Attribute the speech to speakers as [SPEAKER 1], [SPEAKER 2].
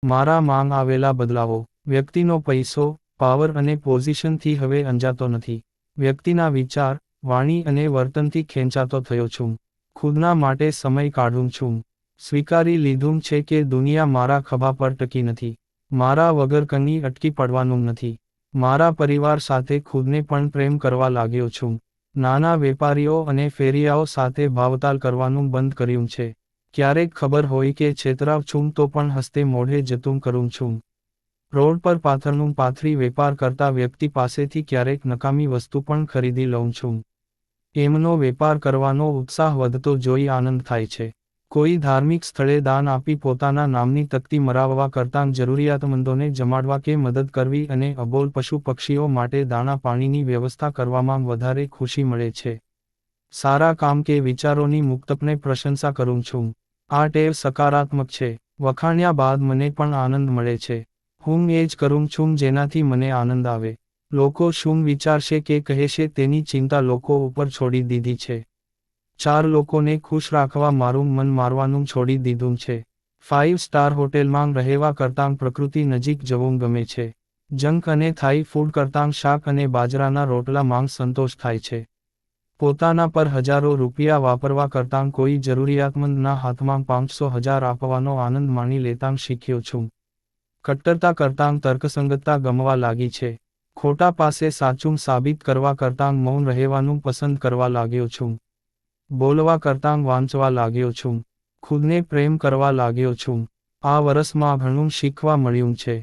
[SPEAKER 1] મારા માંગ આવેલા બદલાવો. વ્યક્તિનો પૈસો, પાવર અને પોઝિશનથી હવે અંજાતો નથી. વ્યક્તિના વિચાર, વાણી અને વર્તનથી ખેંચાતો થયો છું. ખુદના માટે સમય કાઢું છું. સ્વીકારી લીધું છે કે દુનિયા મારા ખભા પર ટકી નથી. મારા વગર કંઈ અટકી પડવાનું નથી. મારા પરિવાર સાથે ખુદને પણ પ્રેમ કરવા લાગ્યો છું. નાના વેપારીઓ અને ફેરિયાઓ સાથે ભાવતાલ કરવાનું બંધ કર્યું છે. ક્યારેક ખબર હોય કે છેતરાવ છું તો પણ હસ્તે મોઢે જતું કરું છું. રોડ પર પાથરનું પાથરી વેપાર કરતા વ્યક્તિ પાસેથી ક્યારેક નકામી વસ્તુ પણ ખરીદી લઉં છું. એમનો વેપાર કરવાનો ઉત્સાહ વધતો જોઈ આનંદ થાય છે. કોઈ ધાર્મિક સ્થળે દાન આપી પોતાના નામની તકતી મરાવવા કરતાં જરૂરિયાતમંદોને જમાડવા કે મદદ કરવી અને અબોલ પશુ પક્ષીઓ માટે દાણા પાણીની વ્યવસ્થા કરવામાં વધારે ખુશી મળે છે. સારા કામ કે વિચારોની મુક્તપણે પ્રશંસા કરું છું. આ ટેવ સકારાત્મક છે. વખાણ્યા બાદ મને પણ આનંદ મળે છે. હું એ જ કરું છું જેનાથી મને આનંદ આવે. લોકો શું વિચારશે કે કહેશે તેની ચિંતા લોકો ઉપર છોડી દીધી છે. 4 લોકોને ખુશ રાખવા મારું મન મારવાનું છોડી દીધું છે. 5 સ્ટાર હોટેલમાં રહેવા કરતાં પ્રકૃતિ નજીક જવું ગમે છે. જંક અને થાઈ ફૂડ કરતાં શાક અને બાજરાના રોટલા માંગ સંતોષ થાય છે. પોતાના પર હજારો રૂપિયા વાપરવા કરતાં કોઈ જરૂરિયાતમંદના હાથમાં 500,000 આપવાનો આનંદ માણી લેતાં શીખ્યો છું. કટ્ટરતા કરતાં તર્કસંગતતા ગમવા લાગી છે. ખોટા પાસે સાચું સાબિત કરવા કરતાં મૌન રહેવાનું પસંદ કરવા લાગ્યો છું. બોલવા કરતાં વાંચવા લાગ્યો છું. ખુદને પ્રેમ કરવા લાગ્યો છું. આ વરસમાં ઘણું શીખવા મળ્યું છે.